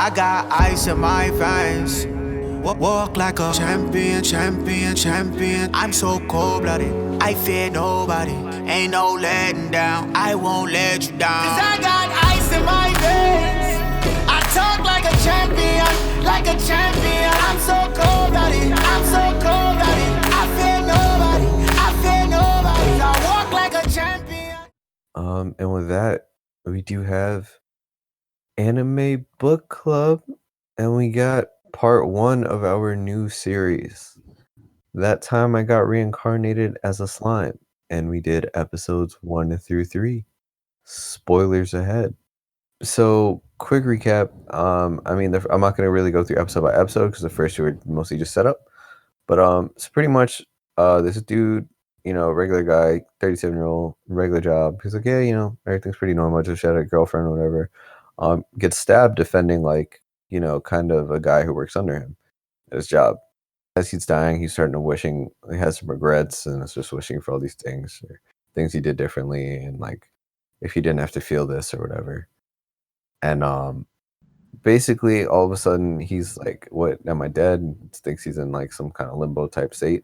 I got ice in my veins. Walk like a champion, champion, champion. I'm so cold-blooded, I fear nobody. Ain't no letting down, I won't let you down. 'Cause I got ice in my veins. I talk like a champion, like a champion. I'm so cold-blooded, I'm so cold-blooded. I fear nobody, I fear nobody. I walk like a champion. And with that, we do have Anime Book Club, and we got part 1 of our new series. That time I got reincarnated as a slime, and we did episodes 1 through 3. Spoilers ahead. So, quick recap. I mean, I'm not going to really go through episode by episode because the first two are mostly just set up. But it's pretty much this dude, regular guy, 37-year-old, regular job. He's like, yeah, everything's pretty normal. Just had a girlfriend or whatever. Gets stabbed defending kind of a guy who works under him at his job. As he's dying, he's starting to wishing, he has some regrets, and it's just wishing for all these things, or things he did differently, and if he didn't have to feel this or whatever. And basically, all of a sudden, he's like, "What? Am I dead?" Thinks he's in some kind of limbo type state.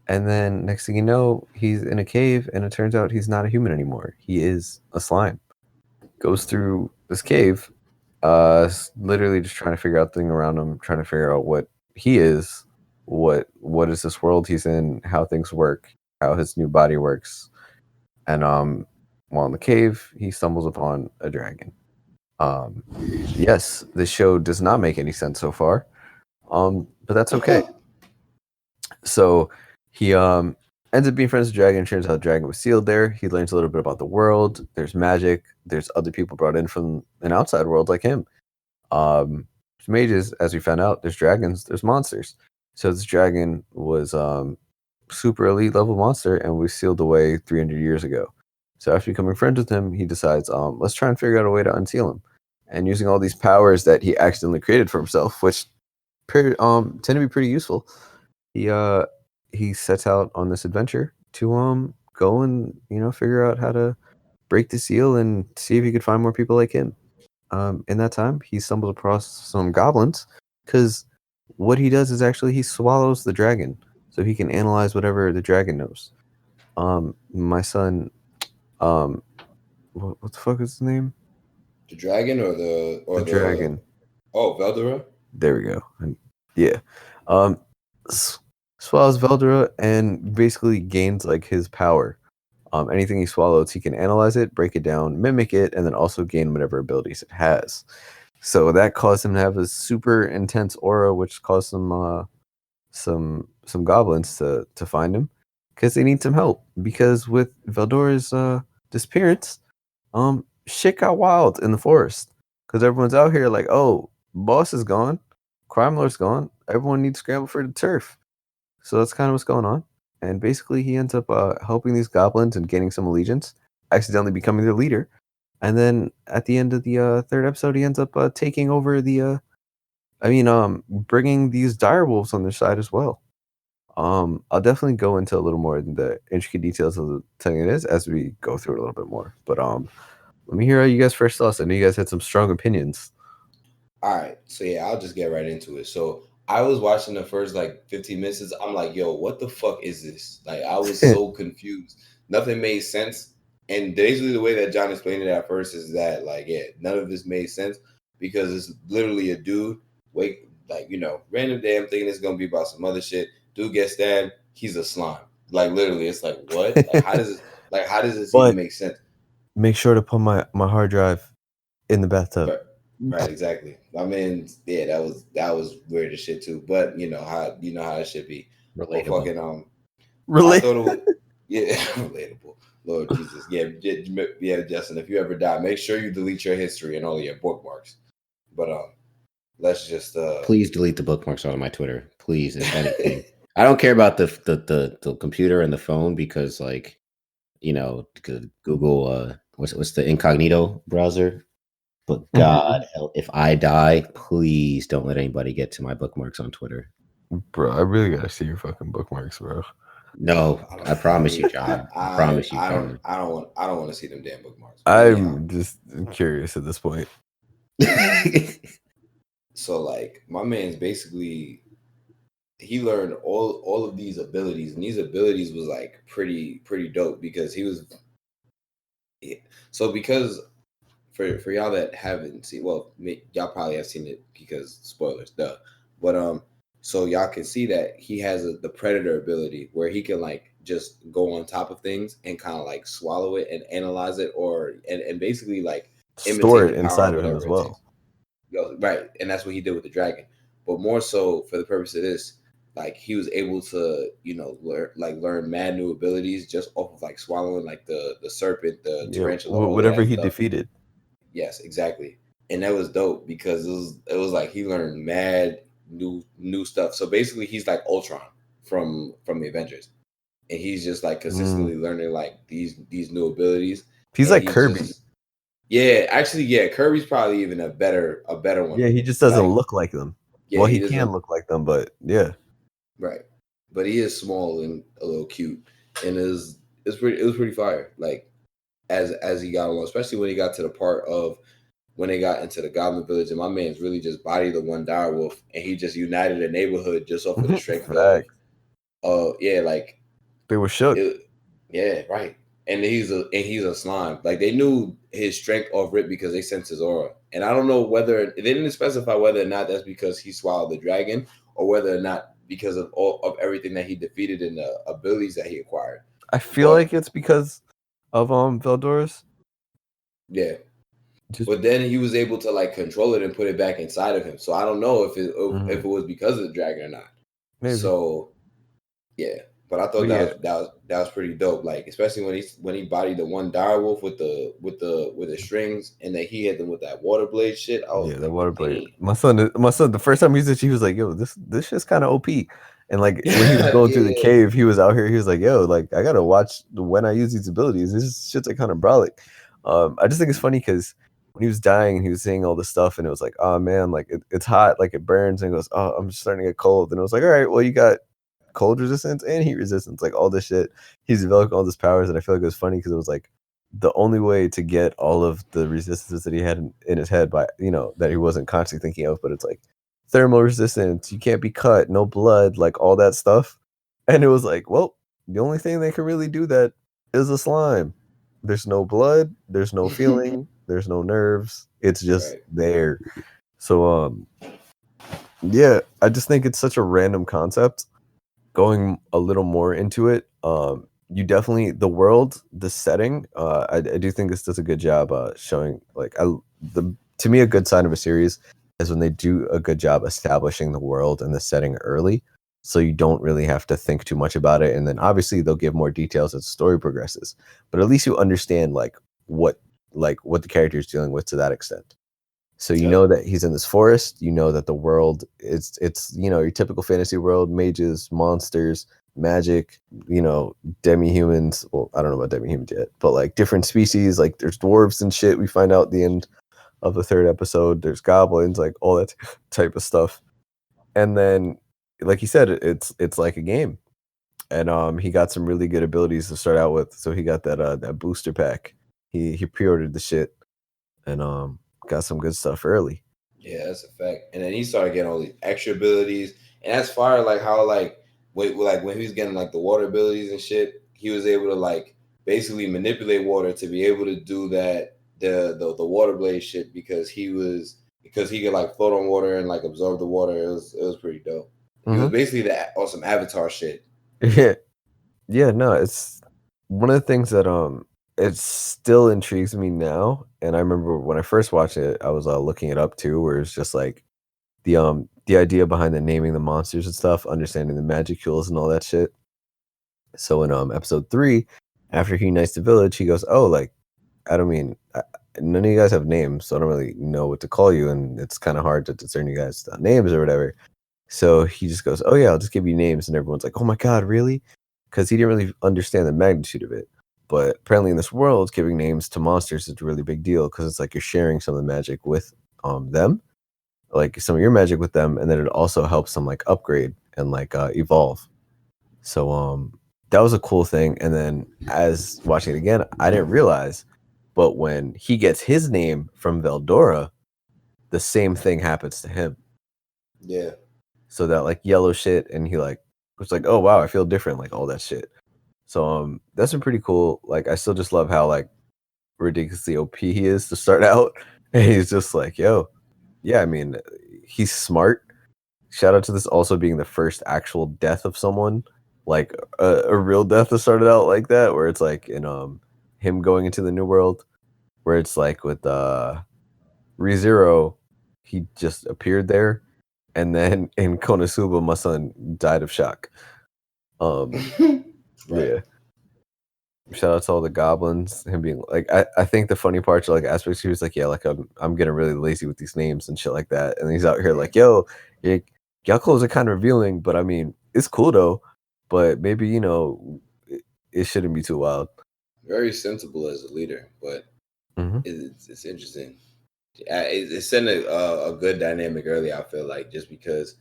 And then next thing you know, he's in a cave, and it turns out he's not a human anymore. He is a slime. Goes through this cave, literally just trying to figure out things around him, trying to figure out what he is, what is this world he's in, how things work, how his new body works. And while in the cave, he stumbles upon a dragon. Yes, this show does not make any sense so far, but that's okay. So he ends up being friends with the dragon. Turns out the dragon was sealed there. He learns a little bit about the world. There's magic. There's other people brought in from an outside world like him. There's mages, as we found out. There's dragons. There's monsters. So this dragon was super elite level monster and was sealed away 300 years ago. So after becoming friends with him, he decides, let's try and figure out a way to unseal him. And using all these powers that he accidentally created for himself, which tend to be pretty useful, he sets out on this adventure to go and figure out how to break the seal and see if he could find more people like him. In that time, he stumbled across some goblins, because what he does is actually he swallows the dragon so he can analyze whatever the dragon knows. My son, what the fuck is his name? The dragon or the dragon? Oh, Veldora. There we go. Yeah. Swallows Veldora and basically gains his power. Anything he swallows, he can analyze it, break it down, mimic it, and then also gain whatever abilities it has. So that caused him to have a super intense aura, which caused some goblins to find him, because they need some help. Because with Veldora's disappearance, shit got wild in the forest, because everyone's out here like, oh, boss is gone, crime lord's gone, everyone needs to scramble for the turf. So that's kind of what's going on. And basically he ends up helping these goblins and gaining some allegiance, accidentally becoming their leader. And then at the end of the third episode, he ends up taking over bringing these direwolves on their side as well. I'll definitely go into a little more in the intricate details of the thing it is as we go through it a little bit more. But let me hear how you guys first thoughts. I know you guys had some strong opinions. All right, so yeah, I'll just get right into it. So I was watching the first 15 minutes. I'm like, yo, what the fuck is this? I was so confused. Nothing made sense. And basically the way that John explained it at first is that none of this made sense, because it's literally a dude random day. I'm thinking it's gonna be about some other shit. Dude gets stabbed. He's a slime. Literally, it's what? How does this even make sense? Make sure to put my hard drive in the bathtub. Right, exactly. I mean, yeah, that was weird as shit too. But you know how it should be. Relatable. I thought it was, yeah, relatable. Lord Jesus, yeah, Justin. If you ever die, make sure you delete your history and all your bookmarks. But let's just please delete the bookmarks out of my Twitter, please. If anything, I don't care about the computer and the phone, because Google what's the incognito browser. But God, if I die, please don't let anybody get to my bookmarks on Twitter. Bro, I really gotta see your fucking bookmarks, bro. No, I promise you, John. I promise you. I don't want to see them damn bookmarks. I'm just curious at this point. So like my man's basically he learned all of these abilities, and these abilities was like pretty dope because he was so because for y'all that haven't seen, well, y'all probably have seen it because spoilers, duh. But so y'all can see that he has the predator ability where he can like just go on top of things and kind of like swallow it and analyze it, or and basically like Store imitate it the power inside of of him whatever as it takes. well. Right, and that's what he did with the dragon. But more so for the purpose of this, like he was able to, learn mad new abilities just off of like swallowing like the serpent, the Yeah, tarantula, all of whatever that he stuff. defeated. Yes, exactly. And that was dope because it was like he learned mad new stuff. So basically he's like Ultron from the Avengers. And he's just like consistently learning like these new abilities. He's And like he's Kirby. just actually, yeah, Kirby's probably even a better one. Yeah, he just doesn't Like, look like them. yeah, Well, he he can doesn't. look like them, but yeah. Right. But he is small and a little cute. And it was pretty fire. Like as he got along, especially when he got to the part of when they got into the Goblin Village, and my man's really just bodied the one dire wolf, and he just united a neighborhood just off of the strength Facts. yeah, like They were shook. yeah, right. And he's a slime. Like they knew his strength off rip because they sensed his aura. And I don't know whether they didn't specify whether or not that's because he swallowed the dragon or whether or not because of all of everything that he defeated and the abilities that he acquired. I feel But like it's because of Veldoris. yeah, Just but then he was able to like control it and put it back inside of him. So I don't know if it was because of the dragon or not. maybe. So yeah, but I thought But yeah. that was pretty dope. Like especially when he bodied the one dire wolf with the strings, and then he hit them with that water blade shit. I was Yeah, the like, water blade. damn. My son, the first time he used it, he was like, "Yo, this shit's kind of OP." And like when he was going through the Yeah. cave, he was out here. He was like, "Yo, like I gotta watch when I use these abilities. This shit's like kind of brolic." I just think it's funny because when he was dying and he was saying all this stuff, and it was like, "Oh man, like it's hot, like it burns," and he goes, "Oh, I'm just starting to get cold," and it was like, "All right, well you got cold resistance and heat resistance, like all this shit." He's developed all these powers, and I feel like it was funny because it was like the only way to get all of the resistances that he had in his head by that he wasn't constantly thinking of, but it's like thermal resistance, you can't be cut, no blood, like all that stuff. And it was like, well, the only thing that can really do that is a slime. There's no blood, there's no feeling, there's no nerves, it's just Right. there. So yeah, I just think it's such a random concept. Going a little more into it, you definitely the world, the setting. I do think this does a good job showing like to me a good sign of a series is when they do a good job establishing the world and the setting early, so you don't really have to think too much about it. And then obviously they'll give more details as the story progresses, but at least you understand what what the character is dealing with to that extent. So you know that he's in this forest. You know that the world it's your typical fantasy world: mages, monsters, magic. Demi-humans. Well, I don't know about demi-humans yet, but like different species. Like there's dwarves and shit. We find out at the end of the third episode. There's goblins, like all that type of stuff. And then, like you said, it's like a game. And he got some really good abilities to start out with. So he got that booster pack. He pre-ordered the shit and got some good stuff early. Yeah, that's a fact. And then he started getting all these extra abilities, and that's fire. Like how when he was getting like the water abilities and shit, he was able to like basically manipulate water to be able to do that the water blade shit because he could like float on water and like absorb the water. It was pretty dope. He was basically that awesome Avatar shit. Yeah, yeah. No, it's one of the things that it still intrigues me now. And I remember when I first watched it, I was looking it up too, where it's just like the idea behind the naming the monsters and stuff, understanding the magicules and all that shit. So in episode 3, after he unites the village, he goes, "Oh, like I don't mean none of you guys have names, so I don't really know what to call you, and it's kind of hard to discern you guys names or whatever." So he just goes, "Oh yeah, I'll just give you names," and everyone's like, "Oh my god, really?" Because he didn't really understand the magnitude of it. But apparently, in this world, giving names to monsters is a really big deal because it's like you're sharing some of the magic with them, like some of your magic with them, and then it also helps them like upgrade and like evolve. So that was a cool thing. And then as watching it again, I didn't realize, but when he gets his name from Veldora, the same thing happens to him. Yeah. So that like yellow shit, and he like was like, oh wow, I feel different, like all that shit. So that's been pretty cool. Like I still just love how like ridiculously OP he is to start out, and he's just like, yo, yeah, I mean, he's smart. Shout out to this also being the first actual death of someone, like a real death that started out like that, where it's like in him going into the new world, where it's like with ReZero, he just appeared there, and then in Konosuba, my son died of shock. Right. Yeah. Shout out to all the goblins. Him being like, I think the funny parts are like aspects. He was like, yeah, like I'm getting really lazy with these names and shit like that. And he's out here like, yo, y'all clothes are kind of revealing, but I mean, it's cool though. But maybe it shouldn't be too wild. Very sensible as a leader, but Mm-hmm. it's interesting. It's in a good dynamic early. I feel like just because,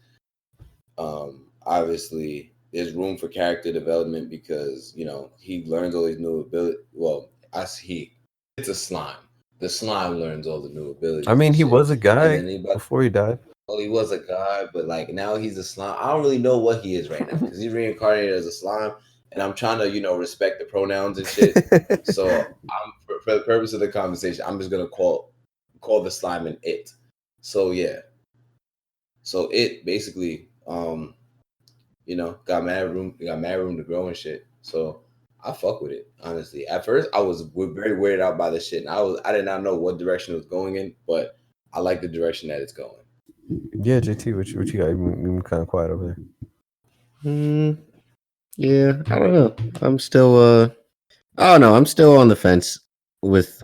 obviously there's room for character development because he learns all these new abilities. Well, it's a slime. The slime learns all the new abilities. I mean, and he shit. was a And guy then before he died. well, he was a guy, but like now he's a slime. I don't really know what he is right now because he's reincarnated as a slime, and I'm trying to respect the pronouns and shit. So for the purpose of the conversation, I'm just gonna call the slime an it. So yeah. So it basically got mad room to grow and shit. So I fuck with it, honestly. At first I was very weirded out by the shit. And I did not know what direction it was going in, but I like the direction that it's going. Yeah, JT, what you got? You kind of quiet over there. Yeah, I don't know. I'm still I don't know. I'm still on the fence with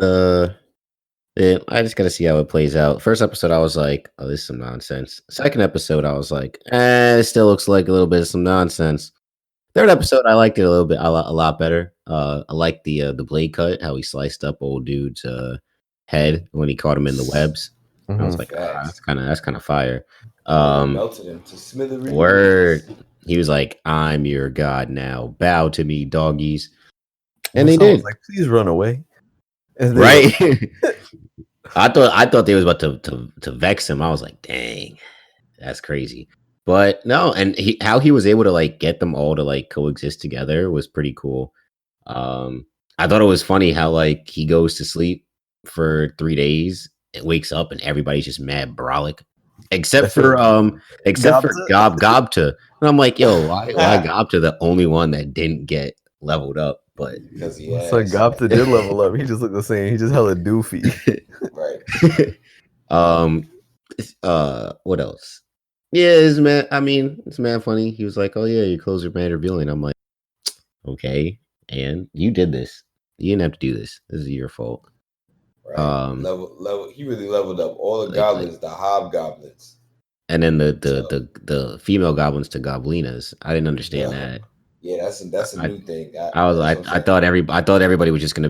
it. I just gotta see how it plays out. First episode, I was like, "Oh, this is some nonsense." Second episode, I was like, it still looks like a little bit of some nonsense." Third episode, I liked it a little bit, a lot better. I liked the blade cut, how he sliced up old dude's head when he caught him in the webs. I was Mm-hmm. like, Facts. that's kind of fire. Melted him to smithereens. Word. He was like, "I'm your god now. Bow to me, doggies." And My they son was did. like, please run away. And they Right. were I thought they was about to vex him. I was like, dang, that's crazy. But no, and how he was able to like get them all to like coexist together was pretty cool. I thought it was funny how like he goes to sleep for 3 days and wakes up and everybody's just mad brolic. Except for Gobza? Gobta. And I'm like, yo, why Gobta the only one that didn't get leveled up? But Because he My son asked. Gopta did level up. He just looked the same. He just hella doofy. Right. um what else? Yeah, it's man funny. He was like, "Oh yeah, your clothes are mad revealing." I'm like, okay, and you did this. You didn't have to do this. This is your fault. Right. Level. He really leveled up all the Like goblins, the hobgoblins. and then So the female goblins to goblinas. I didn't understand yeah, that. yeah, that's a I new thing. I was That's what I'm I saying. thought everybody was just gonna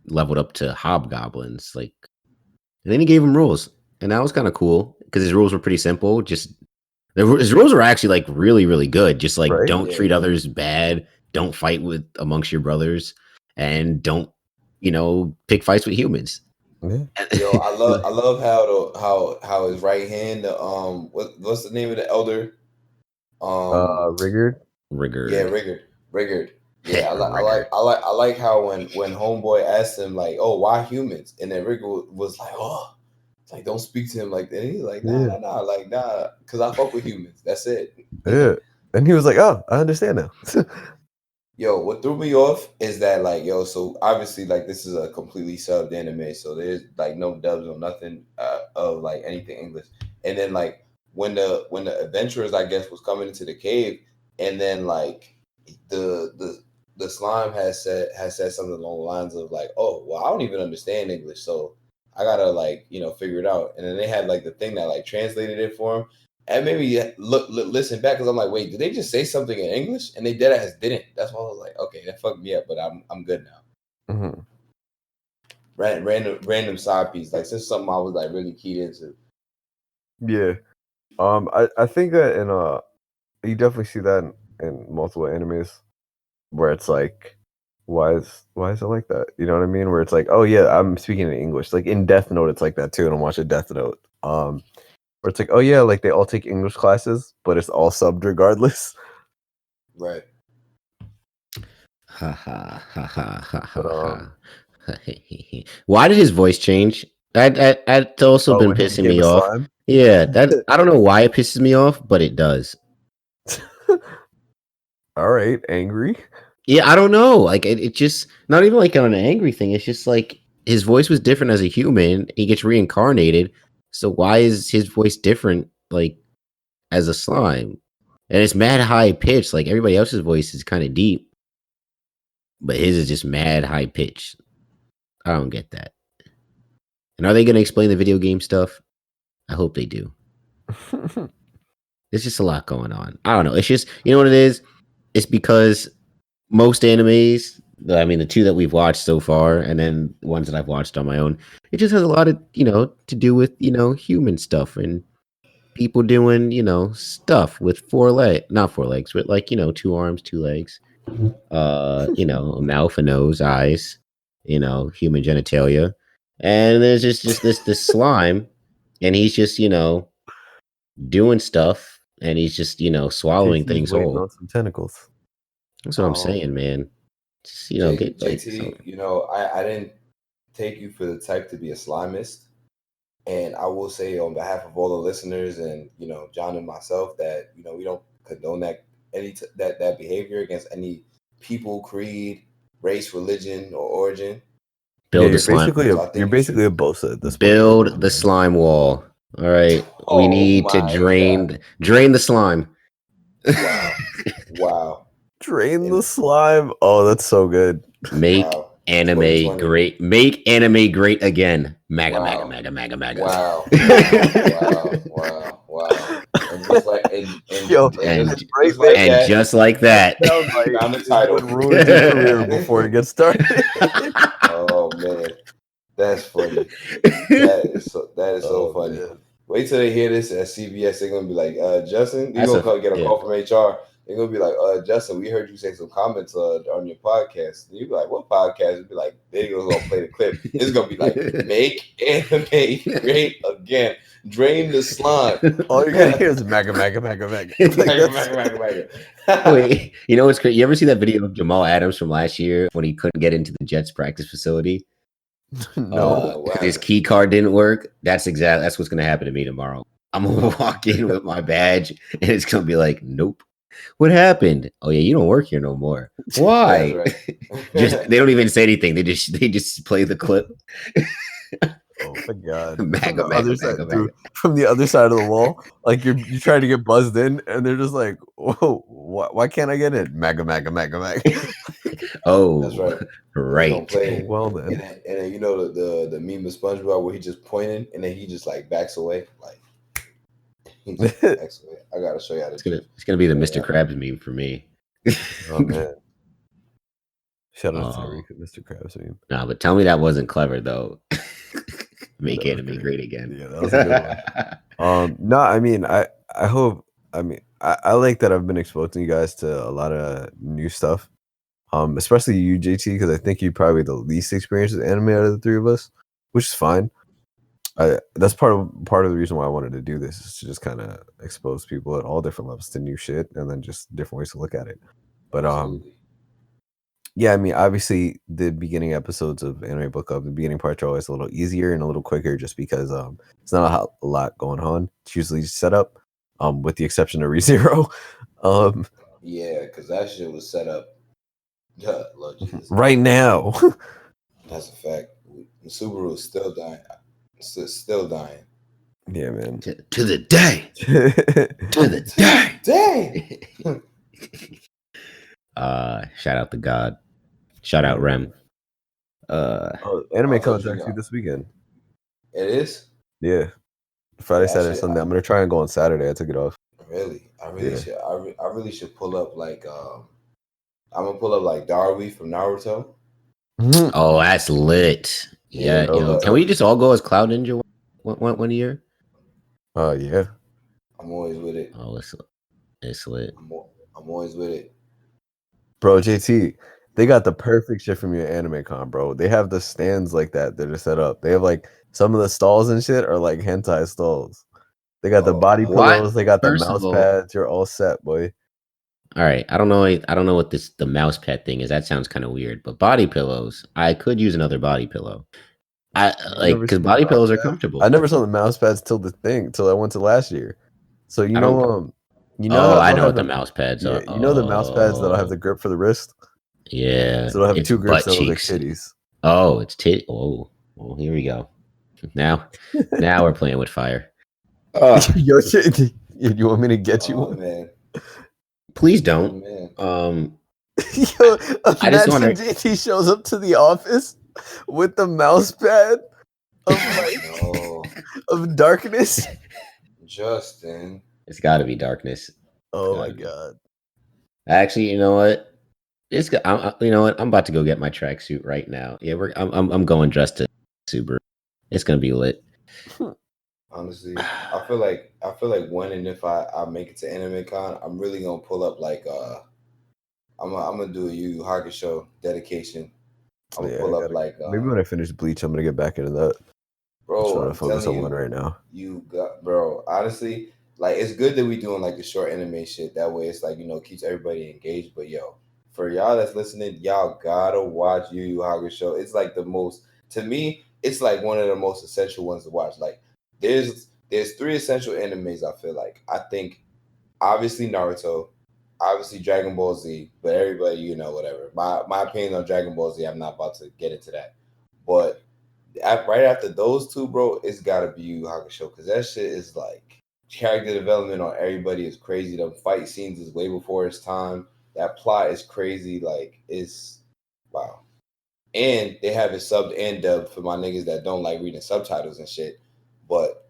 leveled up to hobgoblins, like, and then he gave him rules, and that was kind of cool because his rules were pretty simple. Just his rules were actually like really really good. Just like Right? don't Yeah. treat others bad, don't fight with amongst your brothers, and don't pick fights with humans. Yeah. Yo, I love how his right hand. What's the name of the elder? Rigard. Yeah, Rigord. Rigard. Yeah, Rigord. I like how when Homeboy asked him like, "Oh, why humans?" and then Rigard was like, "Oh, it's like don't speak to him like that." And he's like, Yeah. nah, like nah, because I fuck with humans. That's it. Yeah. And he was like, oh, I understand now. Yo, what threw me off is that like, yo, so obviously like this is a completely subbed anime, so there's like no dubs or nothing of like anything English. And then like when the adventurers I guess was coming into the cave, and then like the slime has said something along the lines of like, oh well, I don't even understand English, so I gotta like figure it out. And then they had like the thing that like translated it for him. And made me listen back because I'm like, wait, did they just say something in English? And they dead ass didn't. That's why I was like, okay, that fucked me up, but I'm good now. Mm-hmm. Random side piece, like since something I was like really keyed into. Yeah. I think that you definitely see that in multiple animes where it's like, why is it like that? You know what I mean? Where it's like, oh yeah, I'm speaking in English. Like in Death Note, it's like that too. And I'm watching Death Note. Where it's like, oh yeah, like they all take English classes, but it's all subbed regardless. Right. Ha ha ha ha ha But ha. Why did his voice change? That's also been when he pissing became me a off. slime. Yeah, that I don't know why it pisses me off, but it does. All right, angry. Yeah, I don't know. Like it just not even like on an angry thing. It's just like his voice was different as a human. He gets reincarnated. So why is his voice different like as a slime? And it's mad high pitched. Like everybody else's voice is kind of deep, but his is just mad high pitched. I don't get that. And are they going to explain the video game stuff? I hope they do. There's just a lot going on. I don't know. It's just, you know what it is? It's because most animes, I mean, the two that we've watched so far, and then the ones that I've watched on my own, it just has a lot of, to do with, human stuff and people doing, stuff with not 4 legs, but like, 2 arms, 2 legs, a mouth, a nose, eyes, human genitalia. And there's just this slime, and he's just, doing stuff, and he's just, swallowing JT's things waiting whole. on some tentacles. That's what I'm saying, man. Just, get like JT, I didn't take you for the type to be a slimist. And I will say on behalf of all the listeners and, John and myself that, we don't condone that that behavior against any people, creed, race, religion, or origin. build the you're slime. you're basically a bossa at this point. Build the slime wall. All right. We need to drain the slime. Wow. Drain the slime. Oh, that's so good. Make anime 2020. great. Make anime great again. Maga, Wow. maga, maga, maga, maga. Wow. And just like just like that. Found the title. Ruins your career before it gets started. Oh man, that's funny. That is so funny. Man. Wait till they hear this at CBS. They're gonna be like, Justin, you're gonna get a call from HR. They're gonna be like, Justin, we heard you say some comments on your podcast. And you be like, what podcast? You'd be like, they're gonna play the clip. It's gonna be like, make anime great again. Drain the slime. All you're gonna hear is maga, maga, maga, maga. Maga. Wait, you know what's crazy? You ever see that video of Jamal Adams from last year when he couldn't get into the Jets practice facility? No. His key card didn't work. That's what's gonna happen to me tomorrow. I'm gonna walk in with my badge and it's gonna be like, nope. What happened? Oh yeah, you don't work here no more. Why? Right. They don't even say anything. They just play the clip. Oh my god! From the other side of the wall, like you try to get buzzed in, and they're just like, "Whoa, why can't I get in?" Maga, maga, maga, maga. Oh, that's right. Right. Well then, and then the meme of SpongeBob where he just pointing and then he just like backs away, like he just backs away. I gotta show you how to. It's gonna be the Mr. Krabs meme for me. Oh man! Shout out to Mr. Krabs meme. Nah, but tell me that wasn't clever though. Make anime great again. Yeah, that was a good one. No, I mean, I hope. I mean, I like that I've been exposing you guys to a lot of new stuff. Especially you, JT, because I think you're probably the least experienced with anime out of the three of us, which is fine. That's part of the reason why I wanted to do this is to just kind of expose people at all different levels to new shit and then just different ways to look at it. But yeah, I mean, obviously the beginning episodes of Anime Book Club, the beginning parts are always a little easier and a little quicker just because it's not a lot going on. It's usually set up, with the exception of ReZero. Yeah, because that shit was set up. Lord Jesus. Right now. That's a fact. Subaru is still dying. Still dying. Yeah, man. To the day. To the day. Shout out to God. Shout out Rem. Anime Con's actually this weekend. It is? Yeah. Friday, Saturday, Sunday. I'm gonna try and go on Saturday. I took it off. Really? I really should pull up like I'm gonna pull up like Darby from Naruto. Oh, that's lit. Yeah, can we just all go as Cloud Ninja one year? Yeah. I'm always with it. Oh, it's lit. I'm always with it. Bro, JT, they got the perfect shit from your Anime Con, bro. They have the stands like that are set up. They have like some of the stalls and shit are like hentai stalls. They got the body What? pillows. They got the First of mouse all- pads. You're all set, boy. All right, I don't know what the mouse pad thing is. That sounds kind of weird. But body pillows, I could use another body pillow. I like because body pillows are comfortable. I never saw the mouse pads till I went to last year. So you I know don't- how I they'll know have what the mouse pads yeah, are. you know the mouse pads that'll have the grip for the wrist. Yeah, So they'll have it's two grips butt that look like cheeks. titties. Oh, it's tit. Oh, well, here we go. Now we're playing with fire. Yo, shit, you want me to get you Oh one? man. Please Oh, don't. man. Yo, I just imagine wanna- JT shows up to the office with the mouse pad of No. of darkness. Justin. It's got to be darkness. Oh my Gotta be. god. Actually, you know what? You know what? I'm about to go get my tracksuit right now. Yeah, I'm going dressed to Subaru. It's gonna be lit. Honestly, I feel like when and if I make it to Anime Con, I'm really gonna pull up like I'm gonna do a Yu Yu Hakusho dedication. I'm gonna pull up like maybe when I finish Bleach, I'm gonna get back into that. bro. Trying to I'm focus telling on one you, right now. you got bro. Honestly, like it's good that we doing like the short anime shit. That way, it's like keeps everybody engaged. But yo, for y'all that's listening, y'all gotta watch Yu Yu Hakusho. It's like the most to me. It's like one of the most essential ones to watch. Like there's 3 essential animes. I feel like I think obviously Naruto, obviously Dragon Ball Z, but everybody whatever. My opinion on Dragon Ball Z, I'm not about to get into that. But right after those 2, bro, it's gotta be Yu Yu Hakusho because that shit is like character development on everybody is crazy. The fight scenes is way before its time. That plot is crazy. Like it's wow. And they have it subbed and dubbed for my niggas that don't like reading subtitles and shit. But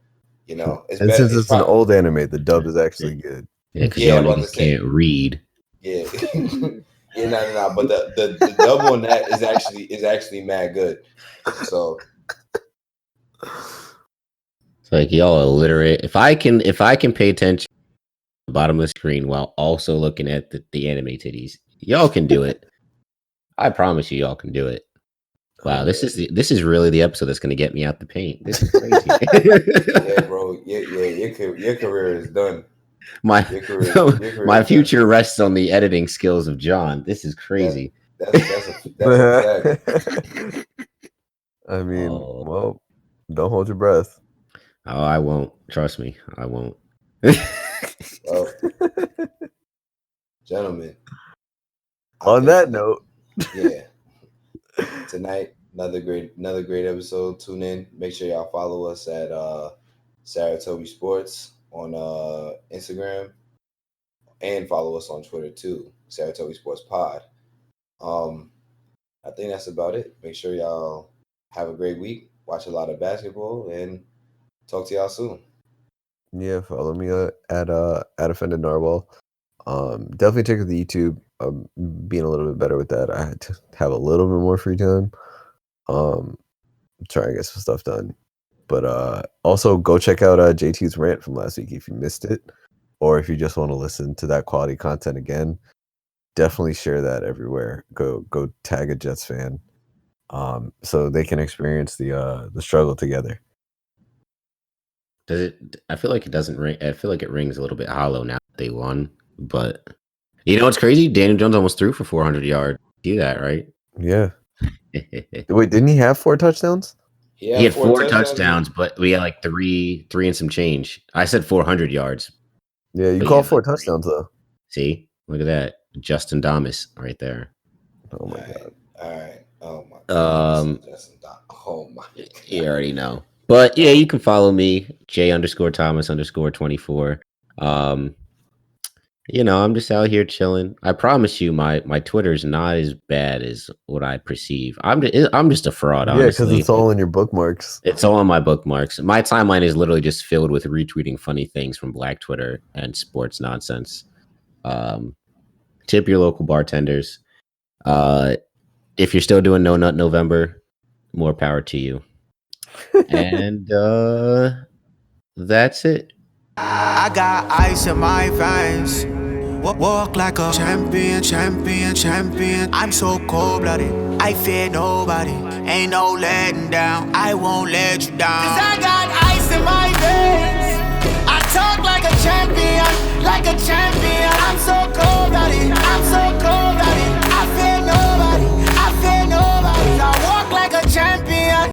it's And better. since it's an old anime, the dub is actually good. Yeah, because Yeah, y'all about to niggas say. can't read. Yeah. Yeah, no. But the dub on that is actually mad good. So It's like y'all are illiterate. If I can pay attention to the bottom of the screen while also looking at the anime titties, y'all can do it. I promise you, y'all can do it. Wow, this is really the episode that's gonna get me out the paint. This is crazy. yeah, bro. Your career is done. My Your career my is future rests on the editing skills of John. This is crazy. That's a fact. I mean, Oh. well, don't hold your breath. Oh, I won't. Trust me, I won't. Well, gentlemen. On that note, yeah. Tonight, another great episode. Tune in. Make sure y'all follow us at Saratobi Sports on Instagram and follow us on Twitter too, Saratobi Sports Pod. I think that's about it. Make sure y'all have a great week. Watch a lot of basketball and talk to y'all soon. yeah, follow me at Offended Narwhal. Definitely check out the YouTube. I'm being a little bit better with that. I had to have a little bit more free time. Try and get some stuff done. But also go check out JT's rant from last week if you missed it, or if you just want to listen to that quality content again. Definitely share that everywhere. Go tag a Jets fan, so they can experience the struggle together. Does it? I feel like it doesn't ring. I feel like it rings a little bit hollow now that they won. But you know what's crazy? Daniel Jones almost threw for 400 yards. See that, right? Yeah. Wait, didn't he have 4 touchdowns? He had 4 touchdowns, but we had like three and some change. I said 400 yards. Yeah, you But called yeah, 4 touchdowns though. See, look at that, Justin Damas right there. Oh my god. All right. Oh my god. Oh my god. You already know. But yeah, you can follow me, J_Thomas_24. I'm just out here chilling. I promise you, my Twitter is not as bad as what I perceive. I'm just a fraud, Yeah, because honestly. it's all in your bookmarks. It's all on my bookmarks. My timeline is literally just filled with retweeting funny things from Black Twitter and sports nonsense. Tip your local bartenders. If you're still doing No Nut November, more power to you. And that's it. I got ice in my veins. Walk like a champion. I'm so cold-blooded, I fear nobody. Ain't no letting down, I won't let you down. 'Cause I got ice in my veins. I talk like a champion, like a champion.